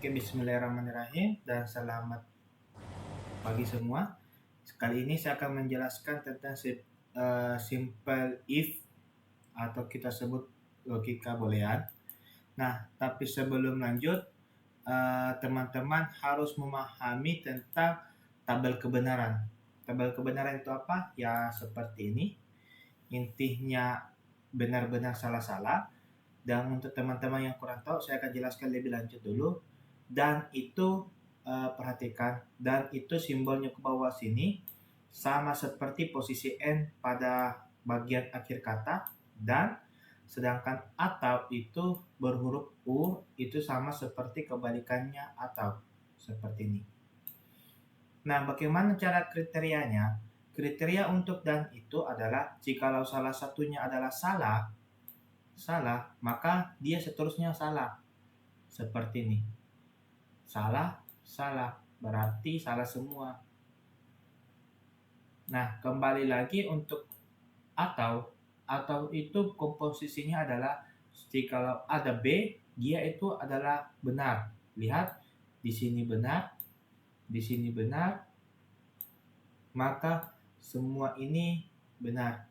Oke, bismillahirrahmanirrahim dan selamat pagi semua. Kali ini saya akan menjelaskan tentang simple if atau kita sebut logika boolean. Nah, tapi sebelum lanjut, teman-teman harus memahami tentang tabel kebenaran. Tabel kebenaran itu apa? Ya seperti ini. Intinya benar-benar salah-salah. Dan untuk teman-teman yang kurang tahu, saya akan jelaskan lebih lanjut dulu. Dan itu perhatikan, dan itu simbolnya ke bawah sini sama seperti posisi N pada bagian akhir kata, dan sedangkan atau itu berhuruf U itu sama seperti kebalikannya atau seperti ini. Nah, bagaimana cara kriterianya? Kriteria untuk dan itu adalah jikalau salah satunya adalah salah, maka dia seterusnya salah. Seperti ini. Salah, berarti salah semua. Nah, kembali lagi untuk atau itu komposisinya adalah jikalau ada B, dia itu adalah benar. Lihat, di sini benar, maka semua ini benar.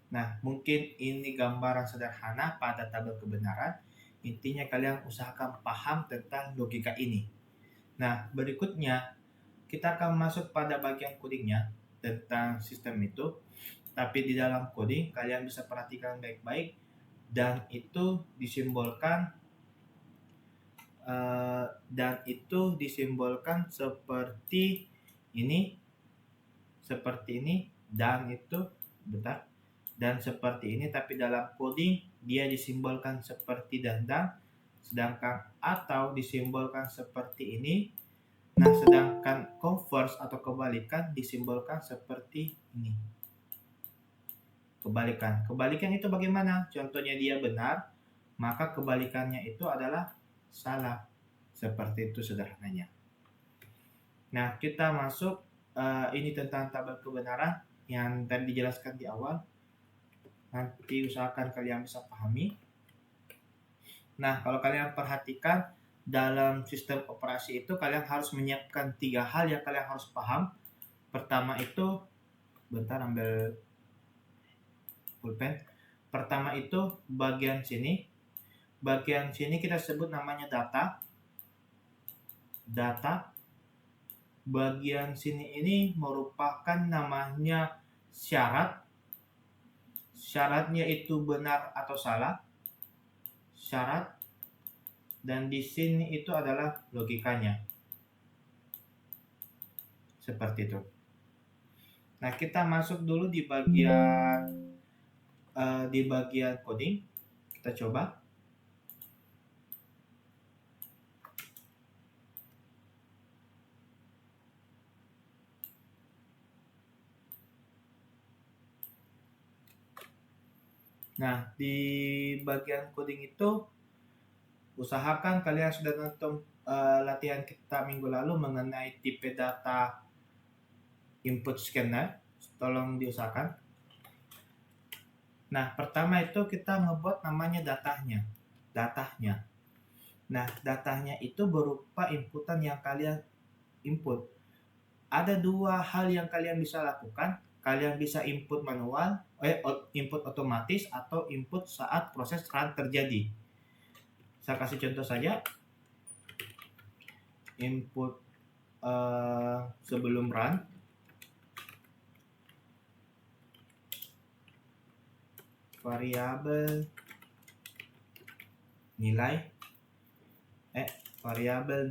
Nah, mungkin ini gambaran sederhana pada tabel kebenaran. Intinya kalian usahakan paham tentang logika ini. Nah, berikutnya kita akan masuk pada bagian codingnya tentang sistem itu. Tapi di dalam coding kalian bisa perhatikan baik-baik, dan itu disimbolkan seperti ini, dan itu dan seperti ini. Tapi dalam coding dia disimbolkan seperti dan, sedangkan atau disimbolkan seperti ini. Nah, sedangkan converse atau kebalikan disimbolkan seperti ini. Kebalikan itu bagaimana? Contohnya dia benar, maka kebalikannya itu adalah salah. Seperti itu sederhananya. Nah, kita masuk ini tentang tabel kebenaran yang tadi dijelaskan di awal. Nanti usahakan kalian bisa pahami. Nah, kalau kalian perhatikan dalam sistem operasi itu kalian harus menyiapkan 3 hal yang kalian harus paham. Pertama itu, ambil pulpen. Pertama itu bagian sini. Bagian sini kita sebut namanya data. Bagian sini ini merupakan namanya syarat. Syaratnya itu benar atau salah. Syarat. Dan di sini itu adalah logikanya. Seperti itu. Nah, kita masuk dulu di bagian coding. Kita coba. Nah, di bagian coding itu usahakan kalian sudah nonton latihan kita minggu lalu mengenai tipe data input scanner. Tolong diusahakan. Nah, pertama itu kita ngebuat namanya datanya. Nah, datanya itu berupa inputan yang kalian input. Ada 2 hal yang kalian bisa lakukan. Kalian bisa input manual, input otomatis, atau input saat proses run terjadi. Saya kasih contoh saja. Input sebelum run. Variabel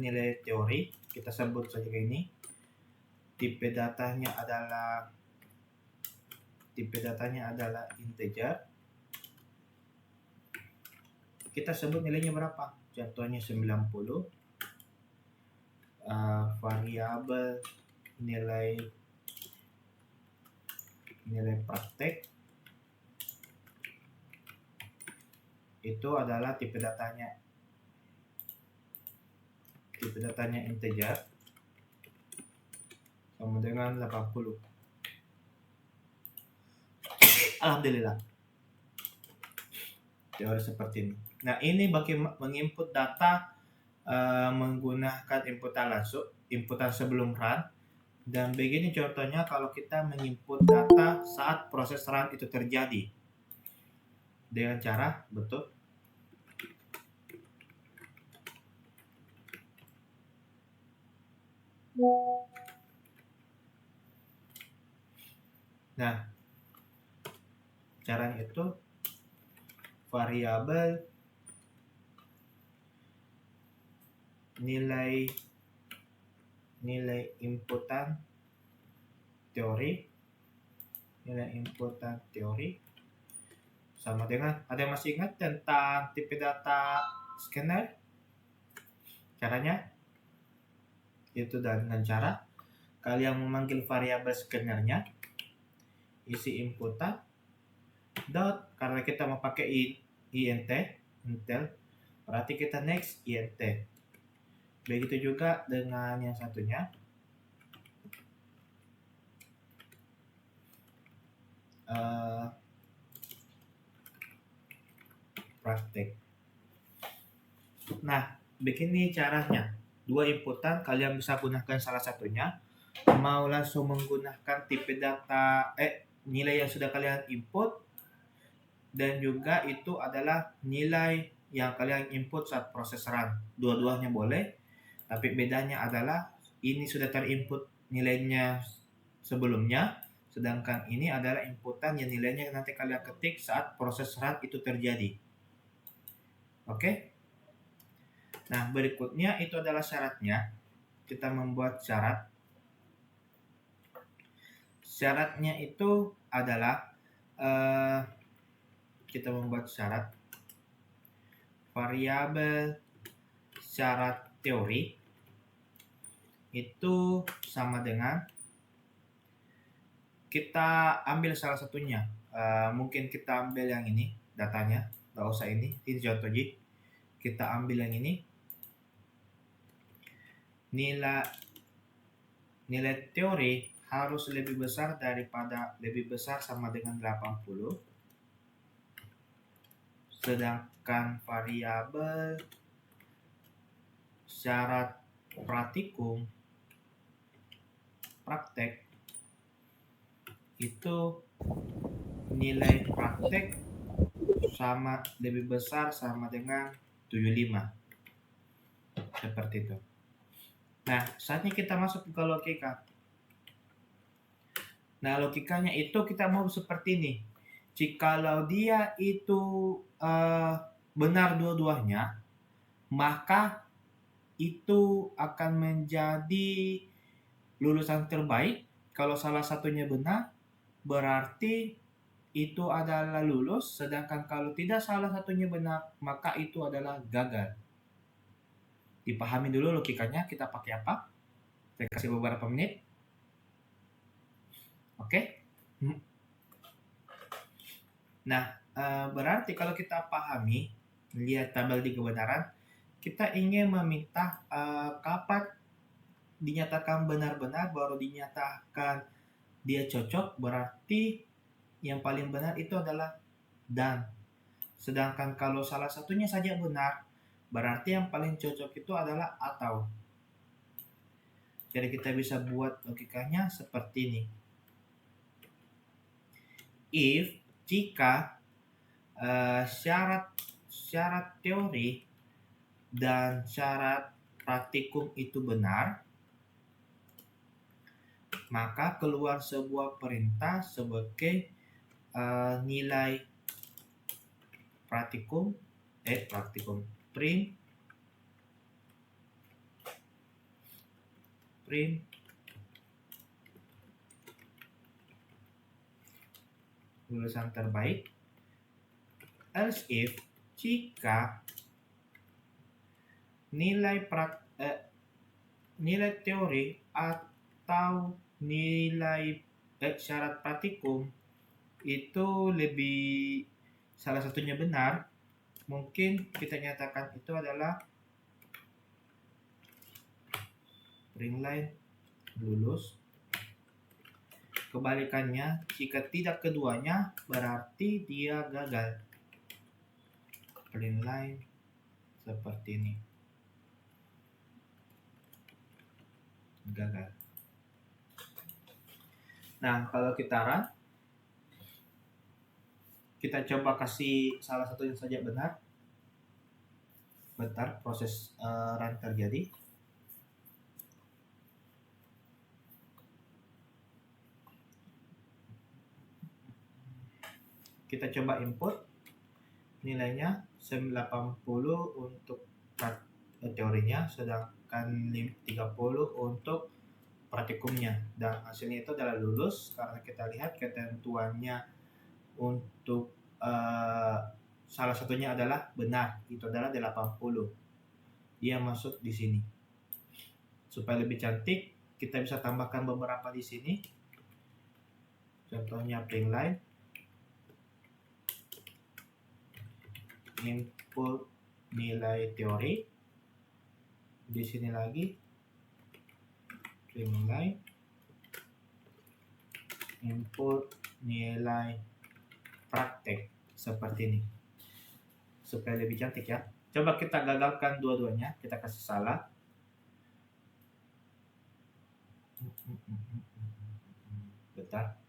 nilai teori, kita sebut saja kayak ini. Tipe datanya adalah integer. Kita sebut nilainya berapa? Contohnya 90. Variabel nilai praktek itu adalah tipe datanya integer sama dengan 80. Alhamdulillah. teori seperti ini. Nah, ini bagi menginput data menggunakan inputan sebelum run. Dan begini contohnya kalau kita menginput data saat proses run itu terjadi. Dengan cara betul. Nah, caranya itu variabel nilai inputan teori sama dengan, ada yang masih ingat tentang tipe data scanner? Caranya itu dengan cara kalian memanggil variabel scannernya, isi inputan dot, karena kita mau pakai int intel, berarti kita next int. Begitu juga dengan yang satunya. Praktek. Nah, begini caranya. Dua inputan, kalian bisa gunakan salah satunya. Mau langsung menggunakan tipe data nilai yang sudah kalian input, dan juga itu adalah nilai yang kalian input saat proses run. Dua-duanya boleh, tapi bedanya adalah ini sudah terinput nilainya sebelumnya, sedangkan ini adalah inputan yang nilainya nanti kalian ketik saat proses run itu terjadi. Oke? Nah, berikutnya itu adalah syaratnya. Kita membuat syarat. Syaratnya itu adalah kita membuat syarat variabel syarat teori itu sama dengan, kita ambil salah satunya. Mungkin kita ambil yang ini datanya, nggak usah ini contoh J. Kita ambil yang ini, nilai teori harus lebih besar sama dengan 80, sedangkan variabel syarat praktek itu nilai praktek lebih besar sama dengan 75, seperti itu. Nah, saatnya kita masuk ke logika. Nah, logikanya itu kita mau seperti ini. Jikalau dia itu benar dua-duanya, maka itu akan menjadi lulusan terbaik. Kalau salah satunya benar, berarti itu adalah lulus. Sedangkan kalau tidak salah satunya benar, maka itu adalah gagal. Dipahami dulu logikanya, kita pakai apa? Saya kasih beberapa menit. Oke? Nah, berarti kalau kita pahami, lihat tabel di kebenaran, kita ingin meminta kapan dinyatakan benar-benar, baru dinyatakan dia cocok, berarti yang paling benar itu adalah dan. Sedangkan kalau salah satunya saja benar, berarti yang paling cocok itu adalah atau. Jadi kita bisa buat logikanya seperti ini. If, jika syarat teori dan syarat praktikum itu benar, maka keluar sebuah perintah sebagai nilai praktikum print lulusan terbaik. Else if, jika nilai teori atau nilai syarat praktikum itu salah satunya benar, mungkin kita nyatakan itu adalah print line lulus. Kebalikannya, jika tidak keduanya, berarti dia gagal. print line seperti ini. Gagal. Nah, kalau kita run, kita coba kasih salah satunya saja benar. Bentar, proses run terjadi. Kita coba input, nilainya 80 untuk teorinya, sedangkan 30 untuk praktikumnya, dan hasilnya itu adalah lulus karena kita lihat ketentuannya untuk salah satunya adalah benar, itu adalah 80. Dia masuk di sini. Supaya lebih cantik, kita bisa tambahkan beberapa di sini. Contohnya print line, input nilai teori, di sini lagi print line, input nilai praktek, seperti ini. Supaya lebih cantik ya. Coba kita gagalkan dua-duanya, kita kasih salah. Bentar.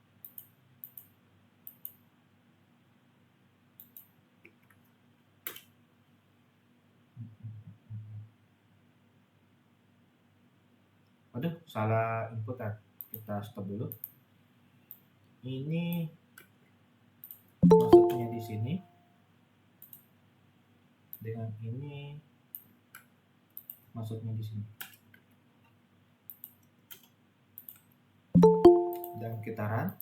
Aduh, salah inputan. Kita stop dulu. Ini masuknya di sini. Dengan ini masuknya di sini. Dan kita run.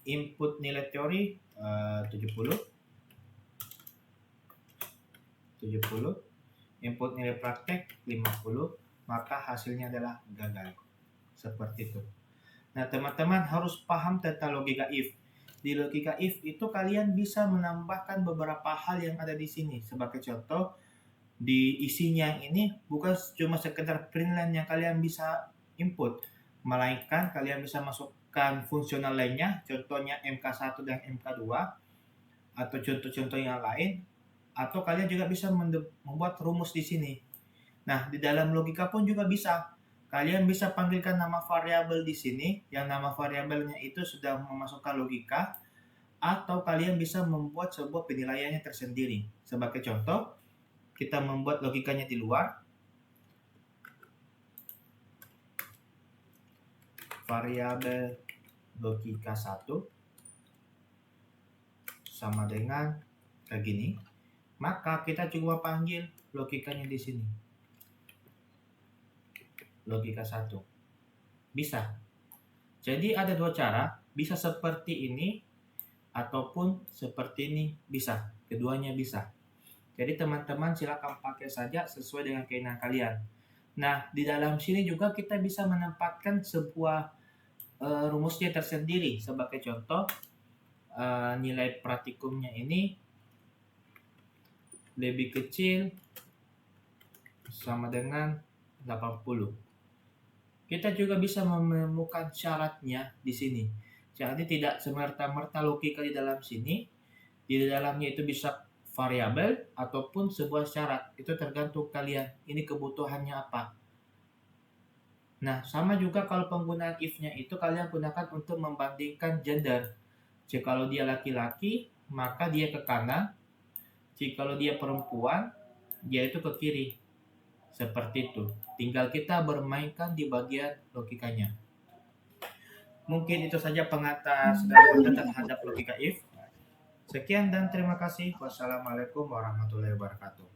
Input nilai teori 70. Input nilai praktek 50. Maka hasilnya adalah gagal. Seperti itu. Nah, teman-teman harus paham tentang logika if. Di logika if itu kalian bisa menambahkan beberapa hal yang ada di sini. Sebagai contoh, di isinya ini bukan cuma sekedar print line yang kalian bisa input, melainkan kalian bisa masukkan fungsional lainnya, contohnya MK1 dan MK2, atau contoh-contoh yang lain, atau kalian juga bisa membuat rumus di sini. Nah, di dalam logika pun juga bisa. Kalian bisa panggilkan nama variabel di sini, yang nama variabelnya itu sudah memasukkan logika, atau kalian bisa membuat sebuah penilaiannya tersendiri. Sebagai contoh, kita membuat logikanya di luar. Variabel logika 1 sama dengan kayak gini. Maka kita coba panggil logikanya di sini. Logika 1. Bisa. Jadi ada dua cara, bisa seperti ini ataupun seperti ini, bisa. Keduanya bisa. Jadi teman-teman silakan pakai saja sesuai dengan keinginan kalian. Nah, di dalam sini juga kita bisa menempatkan sebuah rumusnya tersendiri. Sebagai contoh, nilai praktikumnya ini lebih kecil sama dengan 80. Kita juga bisa menemukan syaratnya di sini. Jadi tidak semerta-merta logika di dalam sini. Di dalamnya itu bisa variabel ataupun sebuah syarat. Itu tergantung kalian. Ini kebutuhannya apa. Nah, sama juga kalau penggunaan if-nya itu kalian gunakan untuk membandingkan gender. Jika dia laki-laki, maka dia ke kanan. Jika dia perempuan, dia itu ke kiri. Seperti itu. Tinggal kita bermainkan di bagian logikanya. Mungkin itu saja pengantar sederhana terhadap logika if. Sekian dan terima kasih. Wassalamualaikum warahmatullahi wabarakatuh.